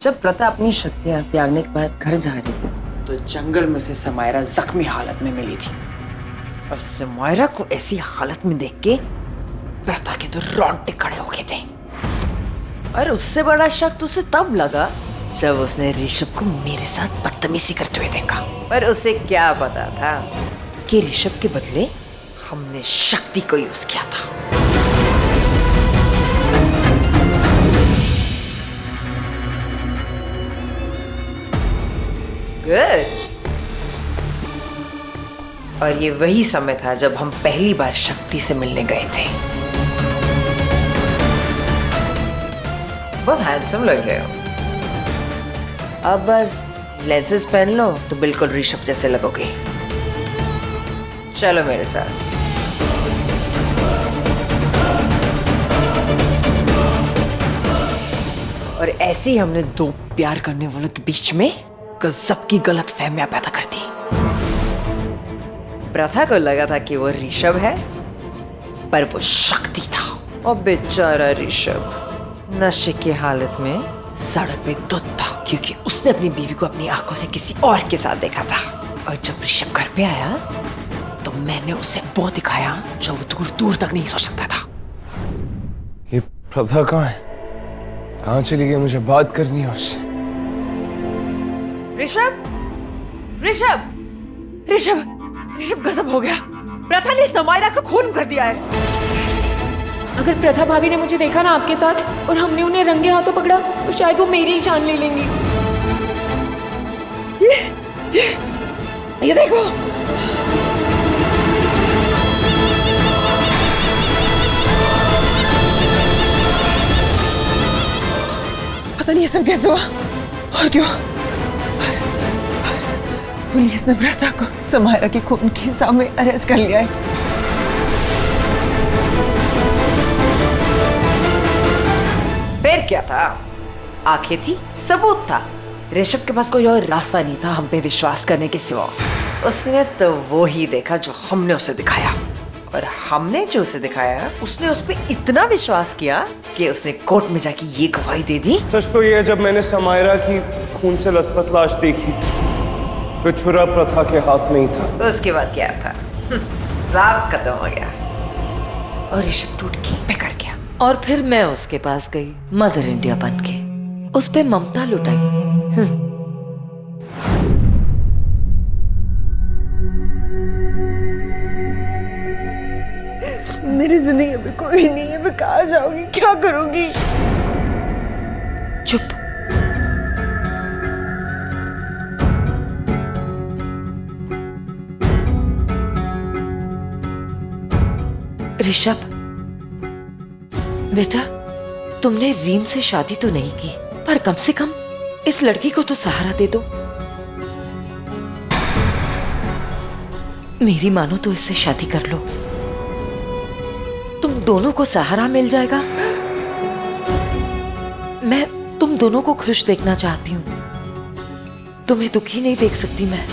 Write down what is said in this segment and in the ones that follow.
जब प्रथा अपनी शक्तियां त्यागने के बाद घर जा रही थी तो जंगल में से समायरा जख्मी हालत में मिली थी और समायरा को ऐसी हालत में देख के प्रथा के तो रोंगटे खड़े हो गए थे। और उससे बड़ा शक तो उसे तब लगा जब उसने ऋषभ को मेरे साथ बदतमीजी करते हुए देखा। पर उसे क्या पता था कि ऋषभ के बदले हमने शक्ति को यूज किया था। गुड। और ये वही समय था जब हम पहली बार शक्ति से मिलने गए थे। बहुत हैंडसम लग रहे हो। अब बस लेंसेज पहन लो तो बिल्कुल ऋषभ जैसे लगोगे। चलो मेरे साथ। और ऐसे ही हमने दो प्यार करने वालों के बीच में गजब की गलत फहमियां पैदा कर दी। प्रथा को लगा था कि वो ऋषभ है पर वो शक्ति था। और बेचारा ऋषभ नशे की हालत में सड़क पे धुत था क्योंकि उसने अपनी बीवी को अपनी आंखों से किसी और के साथ देखा था। और जब ऋषभ घर पे आया तो मैंने उसे वो दिखाया जो वो दूर दूर तक नहीं सोच सकता था। ये प्रथा कहाँ है? कहाँ चली गई? मुझे बात करनी है उससे। ऋषभ, ऋषभ, ऋषभ, ऋषभ गजब हो गया। प्रथा ने समायरा का खून कर दिया है। अगर प्रथा भाभी ने मुझे देखा ना आपके साथ और हमने उन्हें रंगे हाथों पकड़ा तो शायद वो मेरी ही जान ले लेंगी। ये देखो। पता नहीं ये सब कैसे हुआ और क्यों। पुलिस ने प्रथा को समायरा के खून के इल्जाम में अरेस्ट कर लिया है। फिर क्या था? आंखें थी, सबूत था। ऋषभ के पास कोई और रास्ता नहीं था हम पे विश्वास करने के सिवा। उसने तो वो ही देखा जो हमने उसे दिखाया और हमने जो उसे दिखाया उसने उस पे इतना विश्वास किया कि उसने कोर्ट में जाके ये गवाही दे दी। सच तो ये है, जब मैंने समायरा की खून से लथपथ लाश देखी तो छुरा प्रथा के हाथ में ही था। उसके बाद क्या था? सब खत्म हो गया और ऋषभ टूट के बेकार गया। और फिर मैं उसके पास गई मदर इंडिया बन के, उस पे ममता लुटाई। मेरी जिंदगी में कोई नहीं है, मैं कहाँ जाऊंगी, क्या करूंगी? चुप। ऋषभ बेटा, तुमने रीम से शादी तो नहीं की पर कम से कम इस लड़की को तो सहारा दे दो। मेरी मानो तो इससे शादी कर लो, तुम दोनों को सहारा मिल जाएगा। मैं तुम दोनों को खुश देखना चाहती हूँ, तुम्हें दुखी नहीं देख सकती मैं।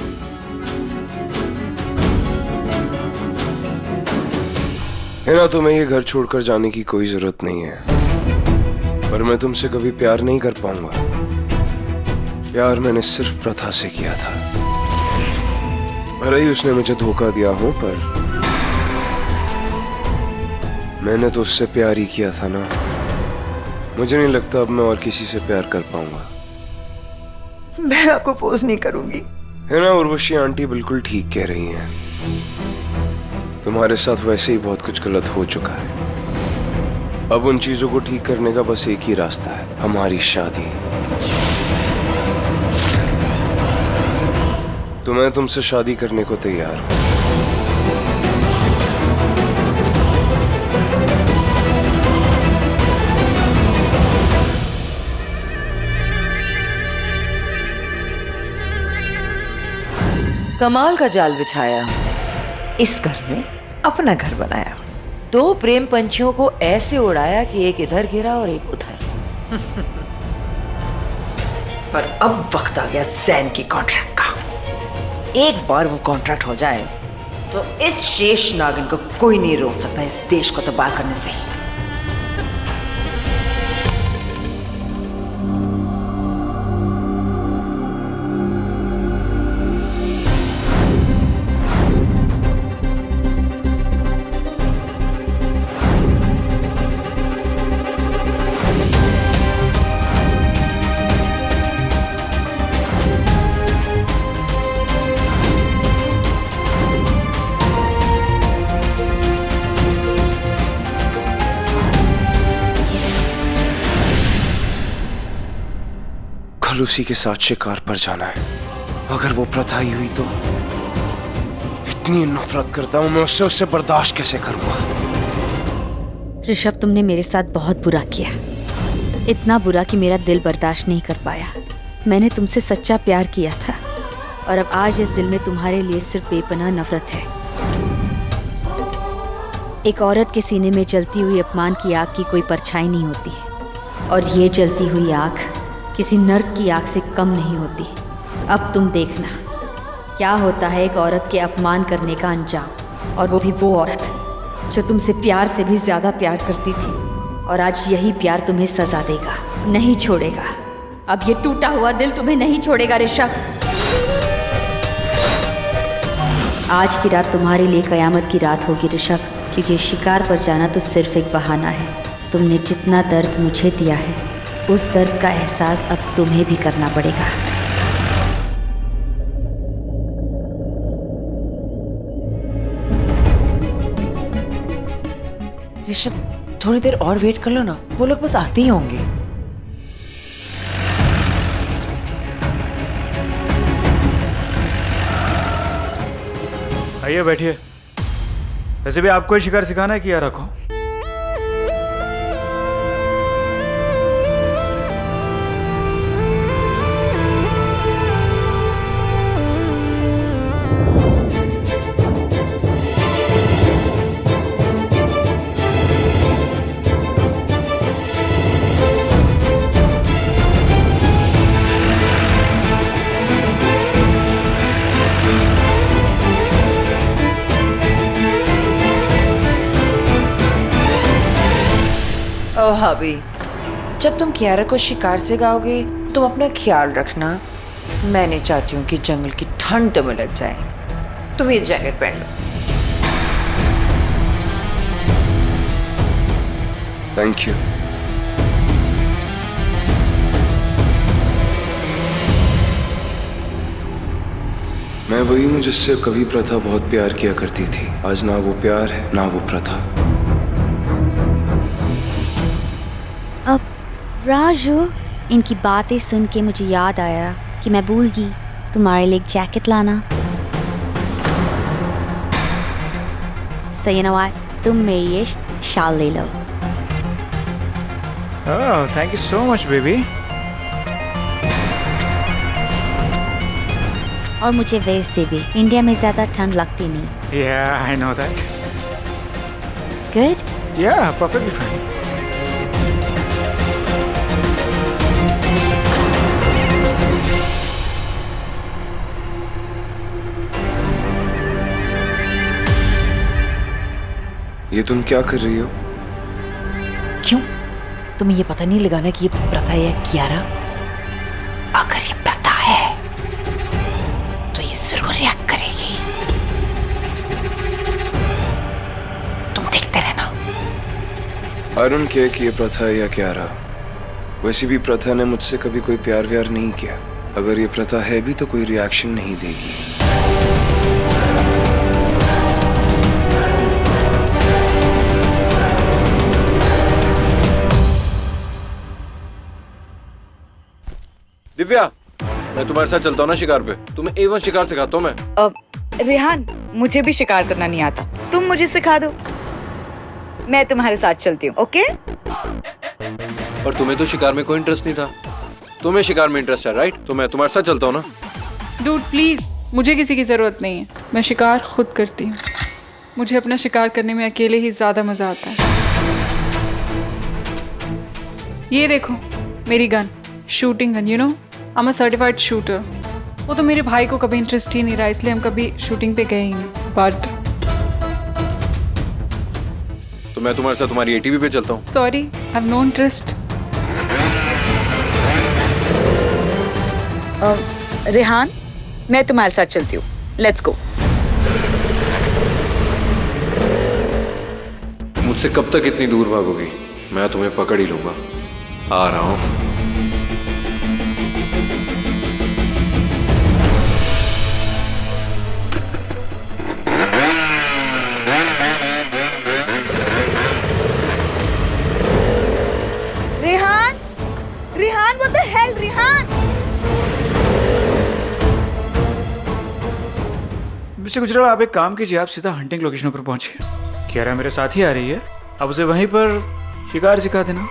हिना, तुम्हें ये घर छोड़कर जाने की कोई जरूरत नहीं है, पर मैं तुमसे कभी प्यार नहीं कर पाऊंगा। प्यार मैंने सिर्फ प्रथा से किया था। भले ही उसने मुझे धोखा दिया हो, पर मैंने तो उससे प्यार ही किया था ना। मुझे नहीं लगता अब मैं और किसी से प्यार कर पाऊंगा। मैं आपको फोर्स नहीं करूंगी। हिना, उर्वशी आंटी बिल्कुल ठीक कह रही हैं। तुम्हारे साथ वैसे ही बहुत कुछ गलत हो चुका है। अब उन चीजों को ठीक करने का बस एक ही रास्ता है, हमारी शादी। तो मैं तुमसे शादी करने को तैयार हूं। कमाल का जाल बिछाया, इस घर में अपना घर बनाया। दो प्रेम पंछियों को ऐसे उड़ाया कि एक इधर गिरा और एक उधर। पर अब वक्त आ गया जैन की कॉन्ट्रैक्ट का। एक बार वो कॉन्ट्रैक्ट हो जाए तो इस शेष नागिन को कोई नहीं रोक सकता इस देश को तबाह करने से। कल उसी के साथ शिकार पर जाना है। अगर वो प्रथा ही हुई तो इतनी नफरत करता हूं मैं उससे बर्दाश्त कैसे करूंगा। ऋषभ, तुमने मेरे साथ बहुत बुरा किया, इतना बुरा कि मेरा दिल बर्दाश्त नहीं कर पाया। मैंने तुमसे सच्चा प्यार किया था और अब आज इस दिल में तुम्हारे लिए सिर्फ बेपनाह नफरत है। एक औरत के सीने में जलती हुई अपमान की आग की कोई परछाई नहीं होती है और ये जलती हुई आग किसी नर्क की आग से कम नहीं होती। अब तुम देखना क्या होता है एक औरत के अपमान करने का अंजाम, और वो भी वो औरत जो तुमसे प्यार से भी ज्यादा प्यार करती थी। और आज यही प्यार तुम्हें सजा देगा, नहीं छोड़ेगा। अब ये टूटा हुआ दिल तुम्हें नहीं छोड़ेगा ऋषभ। आज की रात तुम्हारे लिए कयामत की रात होगी ऋषभ, क्योंकि शिकार पर जाना तो सिर्फ एक बहाना है। तुमने जितना दर्द मुझे दिया है उस दर्द का एहसास अब तुम्हें भी करना पड़ेगा। ऋषभ, थोड़ी देर और वेट कर लो ना, वो लोग बस आते ही होंगे। आइए बैठिए। वैसे भी आपको ही शिकार सिखाना है कि या रखो? ओ भाभी, जब तुम कियारा को शिकार से गाओगे तुम अपना ख्याल रखना। मैं नहीं चाहती हूँ कि जंगल की ठंड तुम्हें लग जाए। तुम ये जैकेट पहन लो। Thank you. मैं वही हूं जिससे कभी प्रथा बहुत प्यार किया करती थी। आज ना वो प्यार है ना वो प्रथा। अब राजू, इनकी बातें सुन के मुझे याद आया कि मैं भूल गई तुम्हारे लिए एक जैकेट लाना। So you know what? तुम मेरी ये शाल ले लो। Oh, thank you so much, baby. और मुझे वैसे भी इंडिया में ज्यादा ठंड लगती नहीं। Yeah, I know that. Good? Yeah, perfectly fine. ये तुम क्या कर रही हो? क्यों? तुम्हें ये पता नहीं लगाना कि ये प्रथा है या कियारा? अगर ये प्रथा है तो ये जरूर रिएक्ट करेगी। तुम देखते रहना। I don't care कि ये प्रथा है या कियारा। वैसे भी प्रथा ने मुझसे कभी कोई प्यार व्यार नहीं किया। अगर ये प्रथा है भी तो कोई रिएक्शन नहीं देगी। दिव्या, मैं तुम्हारे साथ चलता हूँ ना शिकार पे। तुम्हें A1 शिकार सिखाता हूँ मैं। रेहान, मुझे भी शिकार करना नहीं आता, तुम मुझे सिखा दो। मैं तुम्हारे साथ चलती हूँ, ओके? पर तुम्हें तो शिकार में कोई इंटरेस्ट नहीं था। तुम्हें शिकार में इंटरेस्ट है, राइट? तो मैं तुम्हारे साथ चलता हूँ ना। डूड प्लीज, मुझे किसी की जरूरत नहीं है। मैं शिकार खुद करती हूँ। मुझे अपना शिकार करने में अकेले ही ज्यादा मजा आता है। ये देखो मेरी gun, shooting gun, you know I am a certified shooter. वो तो मेरे भाई को कभी इंटरेस्ट ही नहीं रहा, इसलिए हम कभी शूटिंग पे गए ही नहीं। बट तो मैं तुम्हारे साथ तुम्हारी ATV पे चलता हूँ। Sorry, I have no interest. Rehan, मैं तुम्हारे साथ चलती हूँ, लेट्स गो। मुझसे कब तक इतनी दूर भागोगी? मैं तुम्हें पकड़ ही लूंगा। आ रहा हूँ। Rehan, Rehan, what the hell, Rehan? Mister Gujral, आप एक काम कीजिए, आप सीधा हंटिंग लोकेशन पर पहुंचिए। कियारा मेरे साथ ही आ रही है, आप उसे वहीं पर शिकार सिखा देना।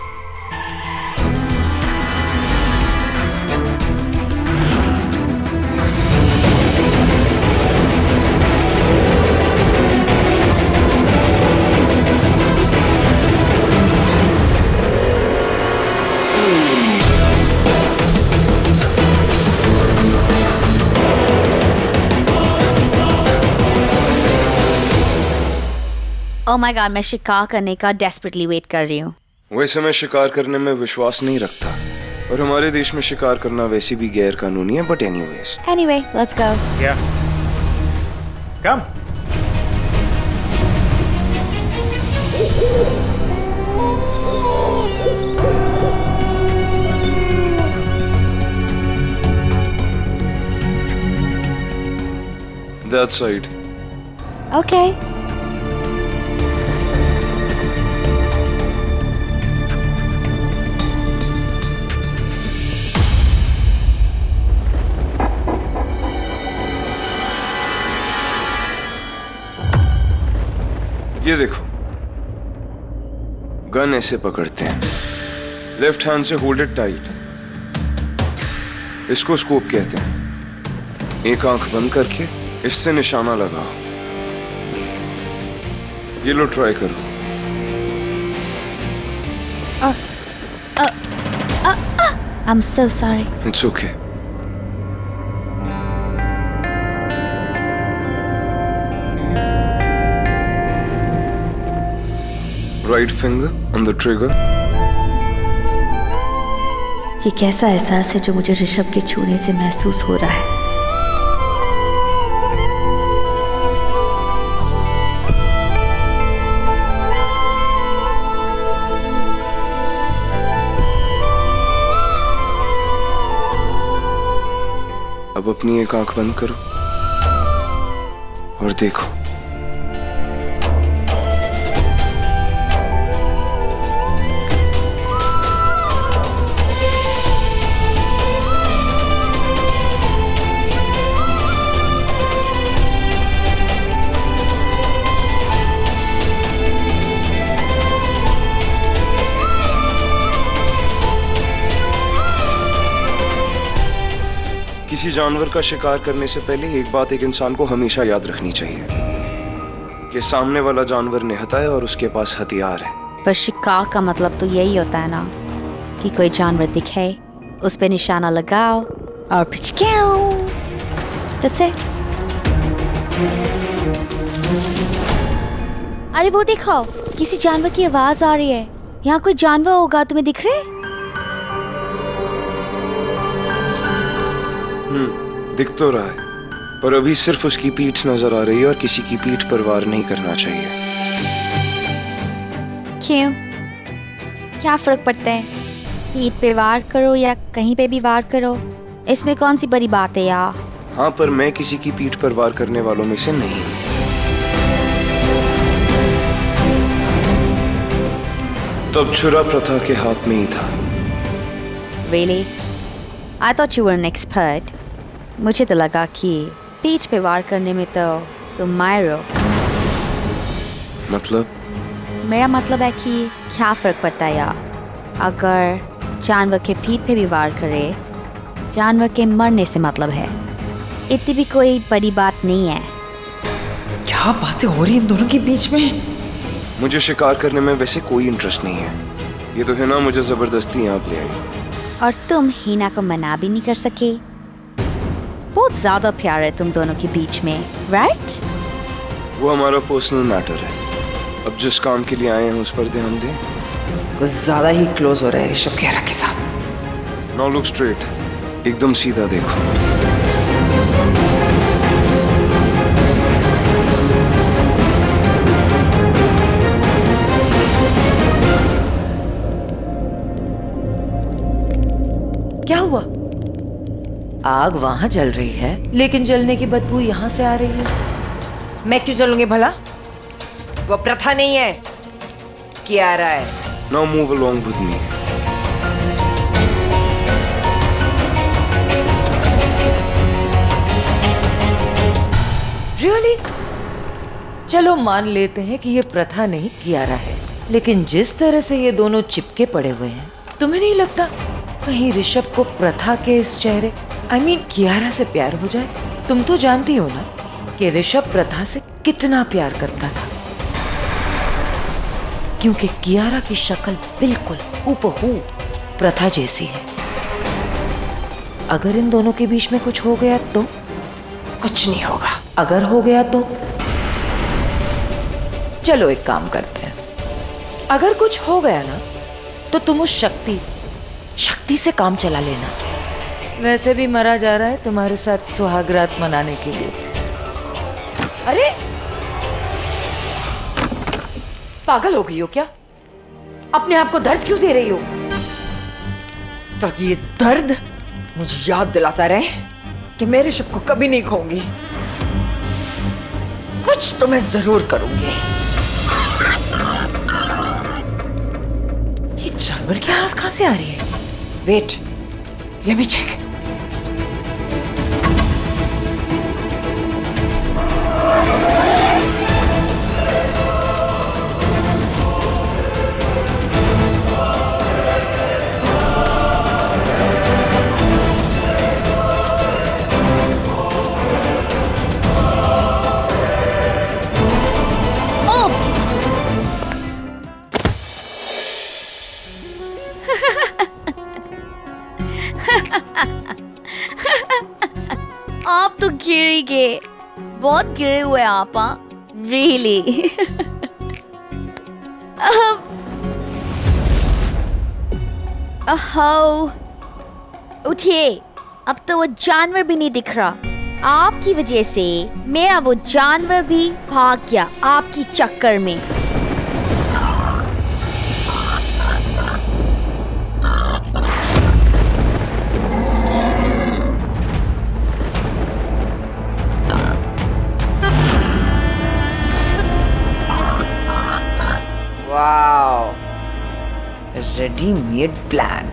ओह माय गॉड, मैं शिकार करने का डेस्परेटली वेट कर रही हूँ। वैसे मैं शिकार करने में विश्वास नहीं रखता और हमारे देश में शिकार करना वैसे भी गैर कानूनी है, but anyways. Anyway, let's go. क्या? कम। That side. ओके। ये देखो, गन ऐसे पकड़ते हैं, लेफ्ट हैंड से होल्ड इट टाइट, इसको स्कोप कहते हैं। एक आंख बंद करके इससे निशाना लगाओ। ये लो, ट्राई करो। I'm so sorry. It's okay. Right finger on the trigger. ये कैसा एहसास है जो मुझे ऋषभ के छूने से महसूस हो रहा है? अब अपनी एक आंख बंद करो और देखो। किसी जानवर का शिकार करने से पहले एक बात एक इंसान को हमेशा याद रखनी चाहिए कि सामने वाला जानवर निहत्था है और उसके पास हथियार है। पर शिकार का मतलब तो यही होता है ना कि कोई जानवर दिखे, उस पे निशाना लगाओ और पिचकाओ। That's it. अरे वो देखो, किसी जानवर की आवाज आ रही है। यहाँ कोई जानवर होगा, तुम्हें दिख रहा है? दिख तो रहा है, पर अभी सिर्फ उसकी पीठ नजर आ रही है और किसी की पीठ पर वार नहीं करना चाहिए। क्यों? क्या फर्क पड़ता है? पीठ पे वार करो या कहीं पे भी वार करो, इसमें कौन सी बड़ी बात है यार? हाँ, पर मैं किसी की पीठ पर वार करने वालों में से नहीं हूँ। तब छुरा प्रथा के हाथ में ही था। Really? I thought you were an expert. मुझे तो लगा कि पीठ पे वार करने में तो तुम माहिर हो। मतलब? मेरा मतलब है कि क्या फर्क पड़ता है यार, अगर जानवर के पीठ पे भी वार करे, जानवर के मरने से मतलब है। इतनी भी कोई बड़ी बात नहीं है। क्या बातें हो रही इन दोनों के बीच में? मुझे शिकार करने में वैसे कोई इंटरेस्ट नहीं है। ये तो हिना मुझे जबरदस्ती यहाँ ले आई। और तुम हिना को मना भी नहीं कर सके। बहुत ज्यादा प्यार है तुम दोनों के बीच में, राइट? वो हमारा पर्सनल मैटर है। अब जिस काम के लिए आए हैं उस पर ध्यान दें। कुछ ज्यादा ही क्लोज हो रहा है ऋषभ खेरा के साथ। नाउ लुक स्ट्रेट, एकदम सीधा देखो। क्या हुआ? आग वहां जल रही है, लेकिन जलने की बदबू यहाँ से आ रही है। मैं क्यों जलूंगी भला? वो प्रथा नहीं है, कियारा है। Now move along with me. Really? चलो मान लेते हैं कि ये प्रथा नहीं कियारा है, लेकिन जिस तरह से ये दोनों चिपके पड़े हुए हैं, तुम्हें नहीं लगता कहीं ऋषभ को प्रथा के इस चेहरे कियारा से प्यार हो जाए? तुम तो जानती हो ना कि ऋषभ प्रथा से कितना प्यार करता था, क्योंकि कियारा की शक्ल बिल्कुल हूबहू प्रथा जैसी है। अगर इन दोनों के बीच में कुछ हो गया तो? कुछ नहीं होगा। अगर हो गया तो? चलो एक काम करते हैं, अगर कुछ हो गया ना तो तुम उस शक्ति से काम चला लेना। वैसे भी मरा जा रहा है तुम्हारे साथ सुहागरात मनाने के लिए। अरे पागल हो गई हो क्या? अपने आप को दर्द क्यों दे रही हो? ताकि ये दर्द मुझे याद दिलाता रहे कि मेरे ऋषभ को कभी नहीं खोऊंगी। कुछ तो मैं जरूर करूंगी। ये जानवर की आवाज कहां से आ रही है? Wait, let me check. आप तो गिर ही गए, बहुत गिरे हुए आप। रियली? उठिए, अब तो वो जानवर भी नहीं दिख रहा। आपकी वजह से मेरा वो जानवर भी भाग गया आपकी चक्कर में। Wow, readymade plan.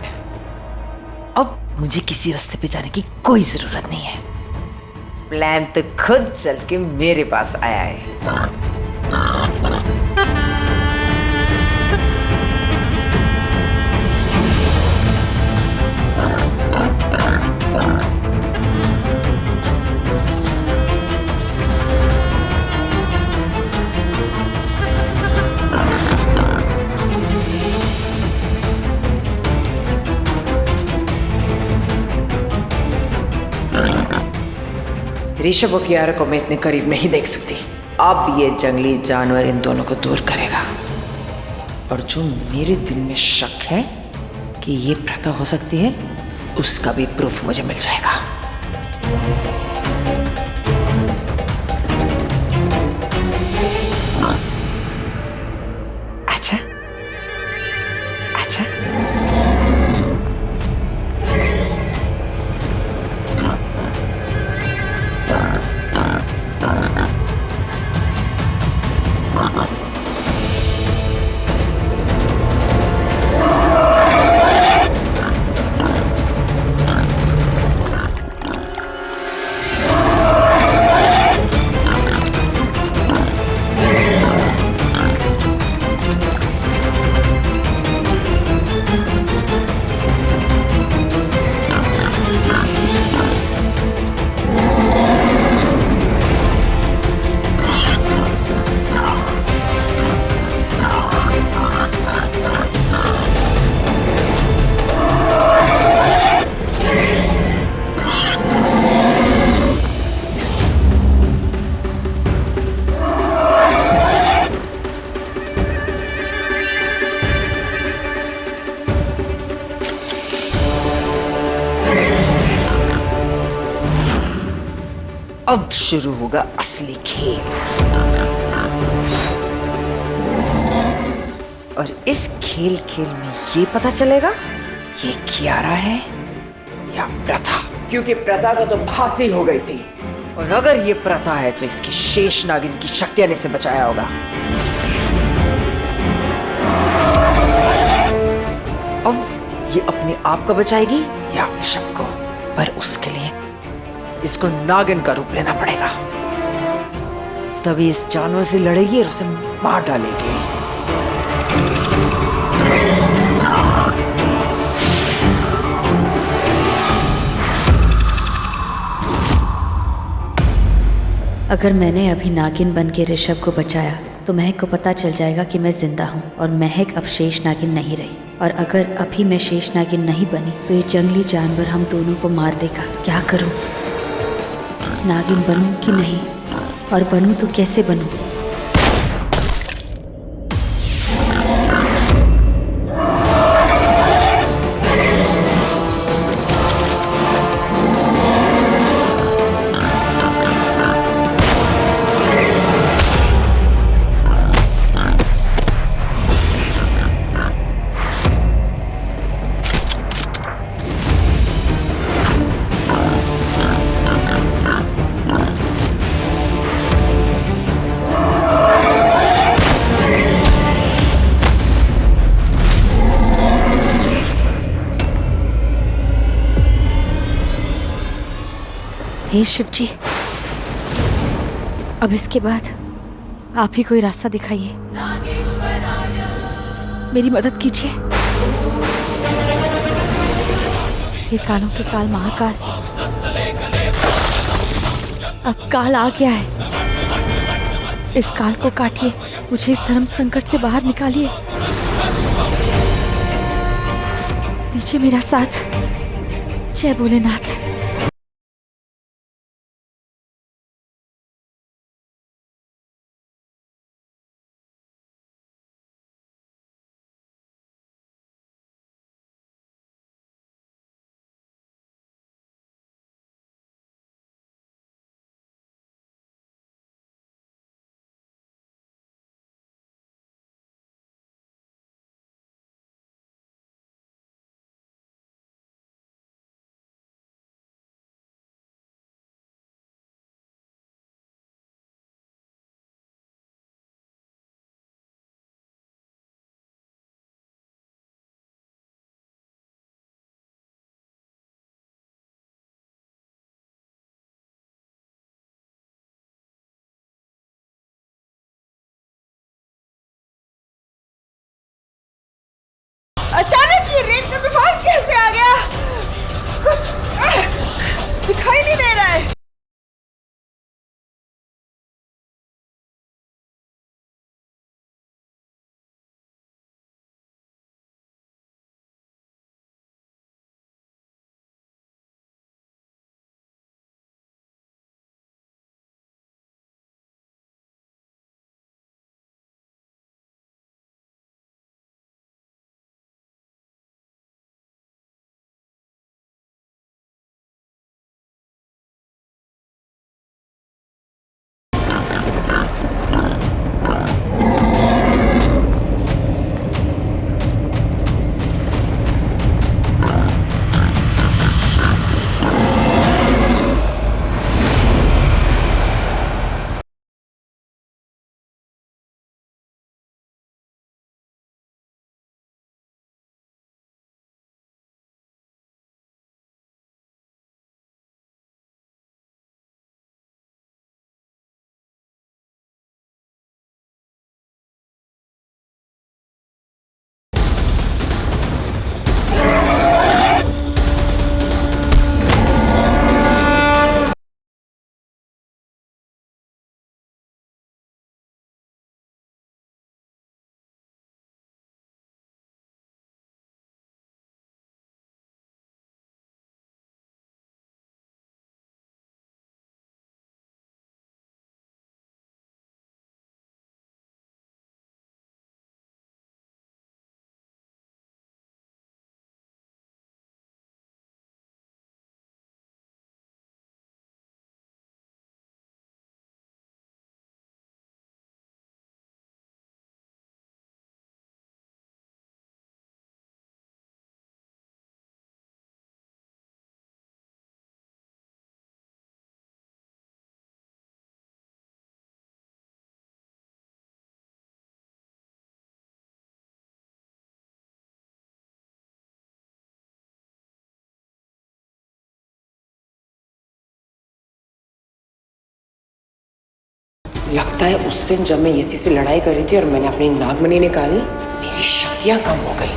अब मुझे किसी रास्ते पे जाने की कोई जरूरत नहीं है। प्लान तो खुद चल के मेरे पास आया है। ऋषभ और कियारा को मैं इतने करीब नहीं देख सकती। अब ये जंगली जानवर इन दोनों को दूर करेगा। और जो मेरे दिल में शक है कि ये प्रथा हो सकती है, उसका भी प्रूफ मुझे मिल जाएगा। अच्छा अच्छा, अब शुरू होगा असली खेल। और इस खेल में ये पता चलेगा ये कियारा है या प्रथा, क्योंकि प्रथा को तो फांसी हो गई थी, और अगर ये प्रथा है तो इसकी शेष नागिन की शक्तियां ने इसे बचाया होगा। अब ये अपने आप को बचाएगी या ऋषभ को, पर उसके लिए इसको नागिन का रूप लेना पड़ेगा। तभी इस जानवर से लड़ेगी और उसे मार डालेगी। अगर मैंने अभी नागिन बन के ऋषभ को बचाया तो महक को पता चल जाएगा कि मैं जिंदा हूँ और महक अब शेष नागिन नहीं रही। और अगर अभी मैं शेष नागिन नहीं बनी तो ये जंगली जानवर हम दोनों को मार देगा। क्या करूँ? नागिन बनूं कि नहीं, और बनूं तो कैसे बनूं? हे शिव जी, अब इसके बाद आप ही कोई रास्ता दिखाइए, मेरी मदद कीजिए। हे कालों के काल महाकाल, अब काल आ गया है, इस काल को काटिए, मुझे इस धर्म संकट से बाहर निकालिए, दीजिए मेरा साथ। जय भोलेनाथ। लगता है उस दिन जब मैं यति से लड़ाई कर रही थी और मैंने अपनी नागमणि निकाली, मेरी शक्तियां कम हो गई।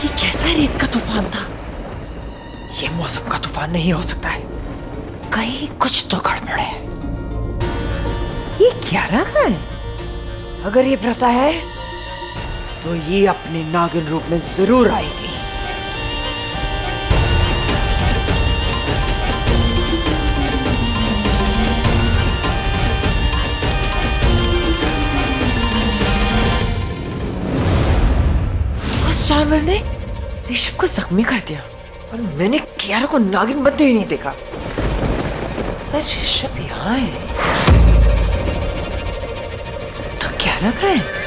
ये कैसा रेत का तूफान था? ये मौसम का तूफान नहीं हो सकता है, कहीं कुछ तो गड़बड़ है। ये कियारा का है? अगर ये प्रथा है तो ये अपने नागिन रूप में जरूर आएगी। उस जानवर ने ऋषभ को जख्मी कर दिया और मैंने कियारा को नागिन बनते ही नहीं देखा। ऋषभ यहाँ है तो कियारा का है?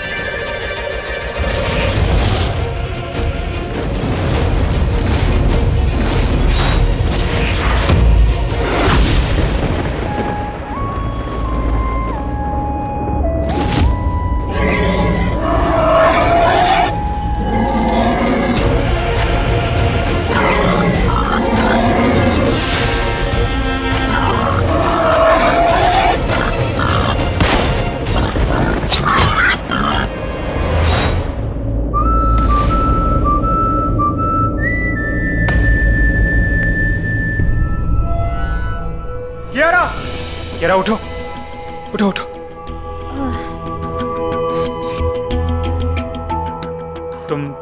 कियारा उठो उठो उठो।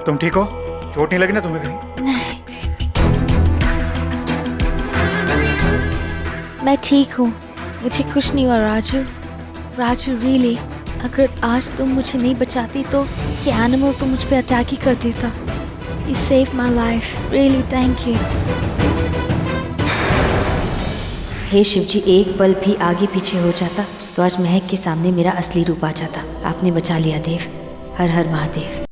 तुम ठीक हो? चोट नहीं लगी ना तुम्हें कहीं? नहीं, मैं ठीक हूँ, मुझे कुछ नहीं हुआ राजू। राजू रियली, अगर आज तुम मुझे नहीं बचाती तो ये एनिमल तो मुझ पे अटैक ही कर देता। You save my life, really thank you. हे शिव जी, एक पल भी आगे पीछे हो जाता तो आज महक के सामने मेरा असली रूप आ जाता। आपने बचा लिया देव, हर हर महादेव।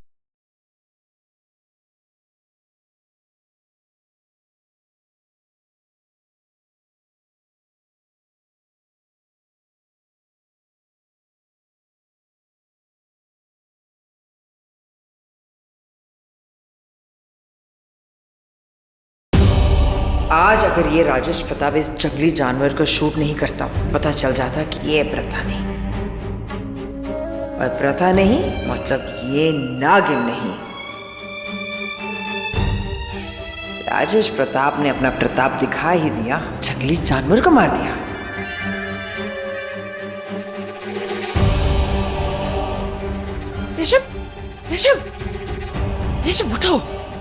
आज अगर ये राजेश प्रताप इस जंगली जानवर को शूट नहीं करता, पता चल जाता कि ये प्रथा नहीं, और प्रथा नहीं मतलब ये नागिन नहीं। राजेश प्रताप ने अपना प्रताप दिखा ही दिया, जंगली जानवर को मार दिया। ऋषभ, ऋषभ, ऋषभ उठो,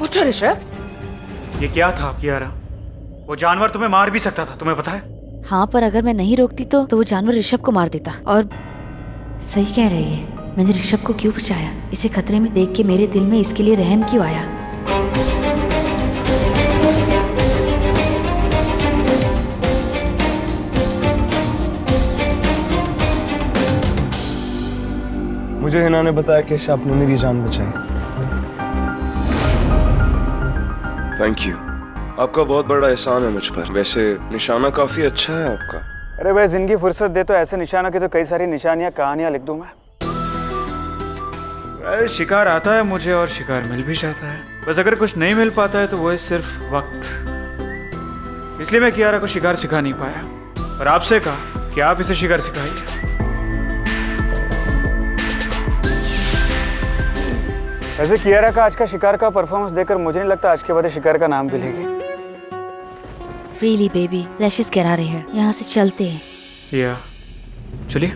उठो ऋषभ। ये क्या था कियारा? वो जानवर तुम्हें मार भी सकता था, तुम्हें पता है? हाँ, पर अगर मैं नहीं रोकती तो वो जानवर ऋषभ को मार देता। और सही कह रही है, मैंने ऋषभ को क्यों बचाया? इसे खतरे में देख के मेरे दिल में इसके लिए रहम क्यों आया? मुझे हिना ने बताया कैसे आपने मेरी जान बचाई। थैंक यू, आपका बहुत बड़ा एहसान है मुझ पर। वैसे निशाना काफी अच्छा है आपका। अरे भाई, जिंदगी फुर्सत दे तो ऐसे निशाना की तो कई सारी निशानियां, कहानियां लिख दूं मैं। अरे शिकार आता है मुझे और शिकार मिल भी जाता है, बस अगर कुछ नहीं मिल पाता है तो वो है सिर्फ वक्त। इसलिए मैं कियारा को शिकार सिखा नहीं पाया और आपसे कहा कि आप इसे शिकार सिखाइए। वैसे कियारा का आज का शिकार का परफॉर्मेंस देखकर मुझे नहीं लगता आज के बाद शिकार का नाम भी लेगी। Really baby, let's just get out of here. यहाँ से चलते हैं। या चलिए।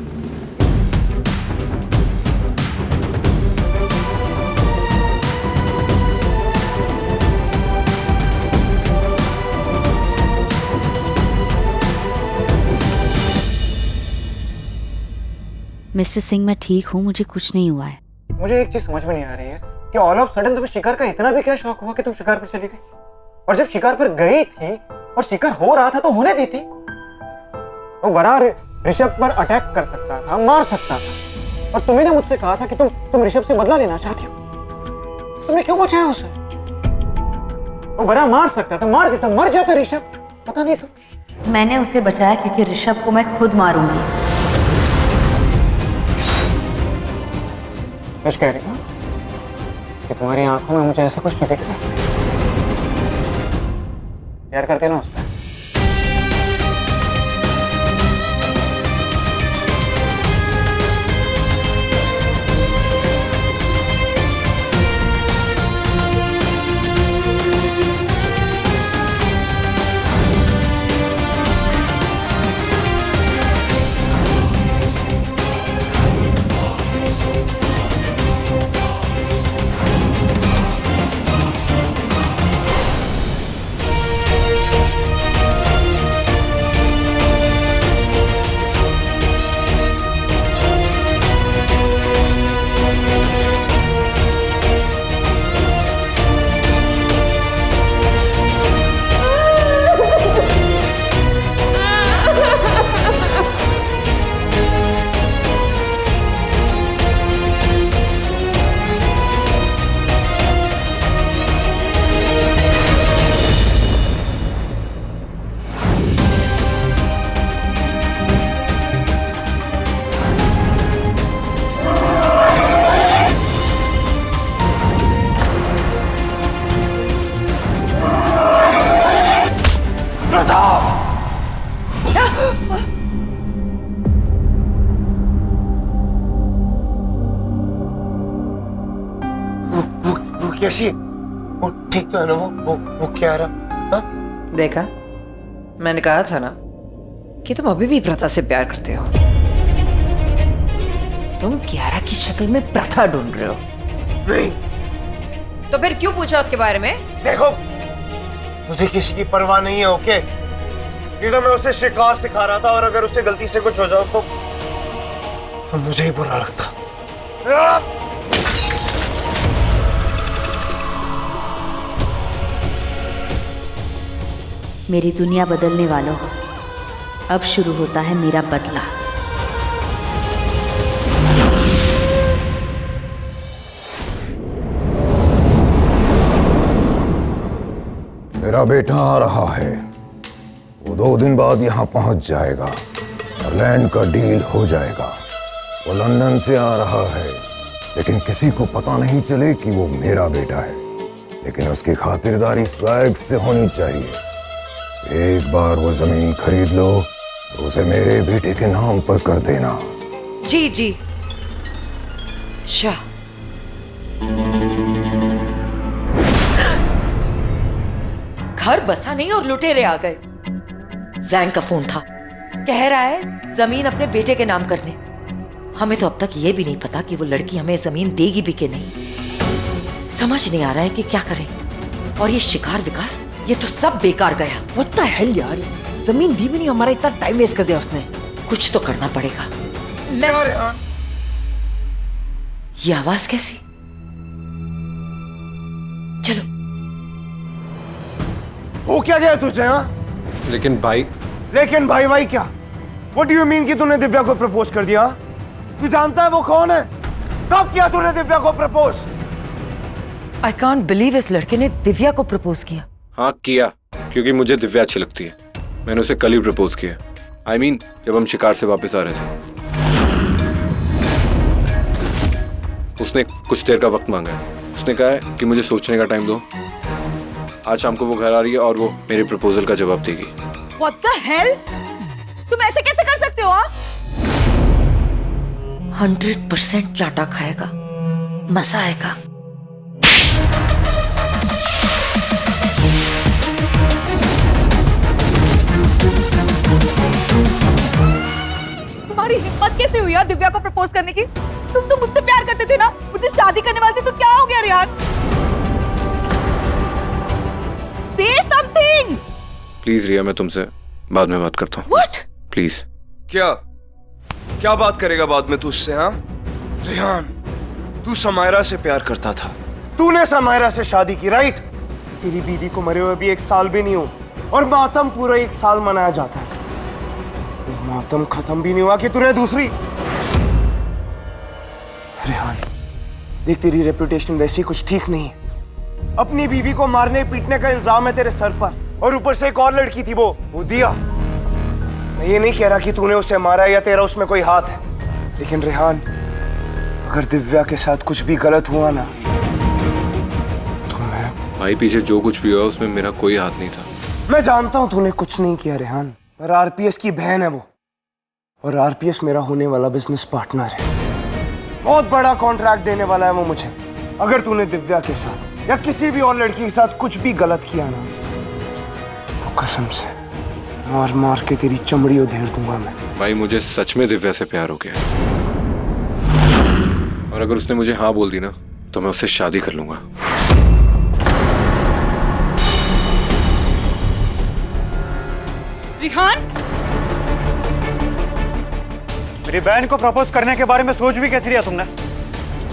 मिस्टर सिंह, मैं ठीक हूँ, मुझे कुछ नहीं हुआ है। मुझे एक चीज समझ में नहीं आ रही है कि ऑल ऑफ सडन तुम्हें शिकार का इतना भी क्या शौक हुआ कि तुम शिकार पर चली गई? और जब शिकार पर गई थी और शिकार हो रहा था तो होने दी थी। वो बड़ा ऋषभ पर अटैक कर सकता था, मार सकता था, और तुम्ही ने मुझसे कहा था कि तुम ऋषभ से बदला लेना चाहती हो। तुमने क्यों बचाया उसे? वो बड़ा मार सकता था, मार देता, मर जाता ऋषभ, पता नहीं तो। मैंने उसे बचाया क्योंकि ऋषभ को मैं खुद मारूंगी। सच कह रही हो? कि तुम्हारी आंखों में मुझे ऐसा कुछ नहीं दिख रहा। प्यार करते हो ना उससे? वो कैसी है? वो ठीक तो है ना? वो क्या रहा? हाँ? देखा, मैंने कहा था ना कि तुम अभी भी प्रथा से प्यार करते हो। तुम कियारा की शक्ल में प्रथा ढूंढ रहे हो। नहीं। तो फिर क्यों पूछा उसके बारे में? देखो, मुझे किसी की परवाह नहीं है, ओके? ये तो मैं उसे शिकार सिखा रहा था, और अगर उससे गलती से कुछ हो जाओ तो मुझे ही बुरा लगता। मेरी दुनिया बदलने वालों, अब शुरू होता है मेरा बदला। मेरा बेटा आ रहा है। वो 2 दिन बाद यहाँ पहुंच जाएगा और लैंड का डील हो जाएगा। वो लंदन से आ रहा है, लेकिन किसी को पता नहीं चले कि वो मेरा बेटा है। लेकिन उसकी खातिरदारी स्वैग से होनी चाहिए। एक बार वो जमीन खरीद लो तो उसे मेरे बेटे के नाम पर कर देना। जी जी। शाह, घर बसा नहीं और लुटेरे आ गए। जैंग का फोन था, कह रहा है जमीन अपने बेटे के नाम करने। हमें तो अब तक ये भी नहीं पता कि वो लड़की हमें जमीन देगी भी कि नहीं। समझ नहीं आ रहा है कि क्या करें। और ये शिकार विकार, ये तो सब बेकार गया। What the hell यार, जमीन दी भी नहीं, हमारा इतना टाइम वेस्ट कर दिया उसने। कुछ तो करना पड़ेगा। ये आवाज कैसी? चलो। हो क्या जाए तुझे? हाँ? लेकिन भाई भाई क्या? What do you mean कि तूने दिव्या को प्रपोज कर दिया? तू जानता है वो कौन है? कब किया तूने दिव्या को प्रपोज? I can't believe इस लड़के ने दिव्या को प्रपोज किया। हाँ किया, क्योंकि मुझे दिव्या अच्छी लगती है। मैंने उसे कल ही प्रपोज किया। I mean, जब हम शिकार से वापस आ रहे थे। उसने कुछ देर का वक्त मांगा है। उसने कहा है कि मुझे सोचने का टाइम दो। आज शाम को वो घर आ रही है और वो मेरे प्रपोजल का जवाब देगी। What the hell? तुम ऐसे कैसे कर सकते हो? 100% चाटा खाएगा, मजा आएगा। तुम्हारी हिम्मत कैसे हुई यार दिव्या को प्रपोज करने की? तुम तो मुझसे प्यार करते थे ना, मुझसे शादी करने वाले थे, तो क्या हो गया रियान? Say something! प्लीज रिया, मैं तुमसे बाद में बात करता हूँ। What? प्लीज। क्या बात करेगा बाद में तू उससे? हाँ रेहान, तू समायरा से प्यार करता था। तूने समायरा से शादी की, राइट? तेरी बीवी को मरे हुए भी 1 साल भी नहीं हो और मातम पूरा 1 साल मनाया जाता है। मातम खत्म भी नहीं हुआ कि तूने दूसरी। रेहान देख, तेरी रेपुटेशन वैसी कुछ ठीक नहीं है। अपनी बीवी को मारने पीटने का इल्जाम है तेरे सर पर, और ऊपर से एक और लड़की थी, वो दिया। मैं ये नहीं कह रहा कि तूने उसे मारा या तेरा उसमें कोई हाथ है, लेकिन रेहान अगर दिव्या के साथ कुछ भी गलत हुआ ना भाई पीछे जो कुछ भी हुआ उसमें मेरा कोई हाथ नहीं था। मैं जानता हूं तूने कुछ नहीं किया रेहान, पर आरपीएस की बहन है वो, और आरपीएस मेरा होने वाला बिजनेस पार्टनर है। बहुत बड़ा कॉन्ट्रैक्ट देने वाला है वो मुझे। अगर तूने दिव्या के साथ या किसी भी और लड़की के साथ कुछ भी गलत किया ना, तो कसम से मार मार के तेरी चमड़ी उधेड़ दूंगा मैं। भाई मुझे सच में दिव्या से प्यार हो गया, और अगर उसने मुझे हाँ बोल दी ना तो मैं उससे शादी कर लूंगा। रिहान, मेरी बहन को प्रपोज करने के बारे में सोच भी कैसे लिया तुमने?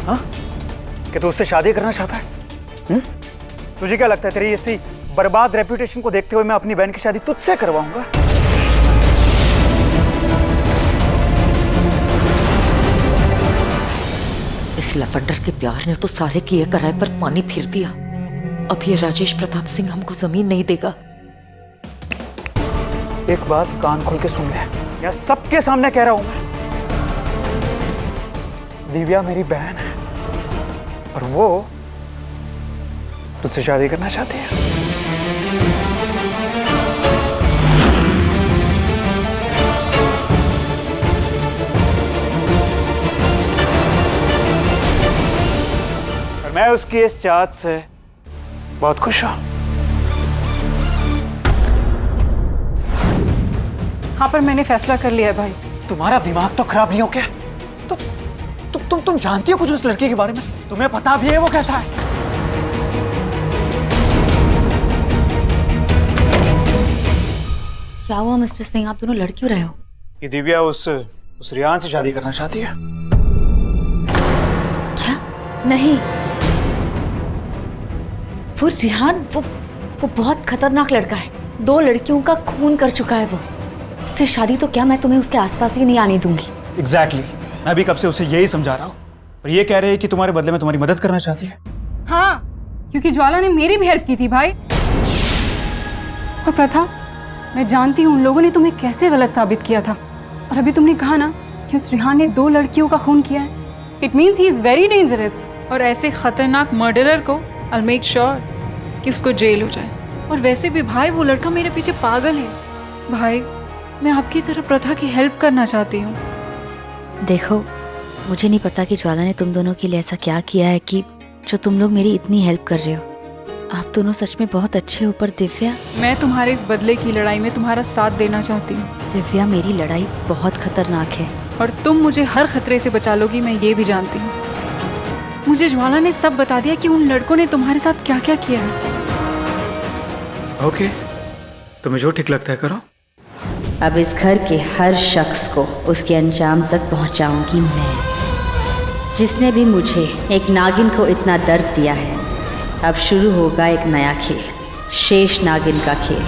हाँ, कि तू उससे शादी करना चाहता है? तुझे क्या लगता है तेरी ऐसी बर्बाद रेपुटेशन को देखते हुए मैं अपनी बहन की शादी तुझसे करवाऊंगा? इस लफंडर के प्यार ने तो सारे किए कराए पर पानी फिर दिया। अब ये राजेश प्रताप सिंह हमको जमीन नहीं देगा। एक बात कान खोल के सुन ले, या सबके सामने कह रहा हूं मैं, दिव्या मेरी बहन है और वो तुझसे शादी करना चाहती है। और मैं उसकी इस चाहत से बहुत खुश हूं। हाँ, पर मैंने फैसला कर लिया है भाई। तुम्हारा दिमाग तो खराब नहीं हो क्या? तुम जानती हो कुछ उस लड़के के बारे में? तुम्हें पता भी है वो कैसा है? क्या हुआ मिस्टर सिंह, आप दोनों लड़ क्यों रहे हो? ये दिव्या उस रियान से शादी करना चाहती है। क्या? नहीं, वो रिहान वो बहुत खतरनाक लड़का है। 2 लड़कियों का खून कर चुका है वो। उससे शादी तो क्या, मैं तुम्हें उसके आसपास ही नहीं आने दूंगी। एग्जैक्टली, मैं भी कब से उसे यही समझा रहा हूँ, पर ये कह रहे हैं कि तुम्हारे बदले में तुम्हारी मदद करना चाहती है। हाँ, क्योंकि ज्वाला ने मेरी भी हेल्प की थी भाई। और प्रथा, मैं जानती हूँ उन लोगों ने तुम्हें कैसे गलत साबित किया था। और अभी तुमने कहा ना कि उस रिहान ने 2 लड़कियों का खून किया है। It means he is very dangerous. और ऐसे खतरनाक मर्डरर को आई विल मेक श्योर कि उसको जेल हो जाए। और वैसे भी भाई वो लड़का मेरे पीछे पागल है। भाई, मैं आपकी तरह प्रथा की हेल्प करना चाहती हूँ। देखो, मुझे नहीं पता कि ज्वाला ने तुम दोनों के लिए ऐसा क्या किया है कि जो तुम लोग मेरी इतनी हेल्प कर रहे हो। आप दोनों सच में बहुत अच्छे हो। पर दिव्या, मैं तुम्हारे इस बदले की लड़ाई में तुम्हारा साथ देना चाहती हूँ। दिव्या, मेरी लड़ाई बहुत खतरनाक है और तुम मुझे हर खतरे से बचा लोगी, मैं ये भी जानती हूँ। मुझे ज्वाला ने सब बता दिया कि उन लड़कों ने तुम्हारे साथ क्या क्या किया है। ओके, तुम्हें जो ठीक लगता है करो। अब इस घर के हर शख्स को उसके अंजाम तक पहुंचाऊंगी मैं। जिसने भी मुझे, एक नागिन को, इतना दर्द दिया है, अब शुरू होगा एक नया खेल, शेष नागिन का खेल।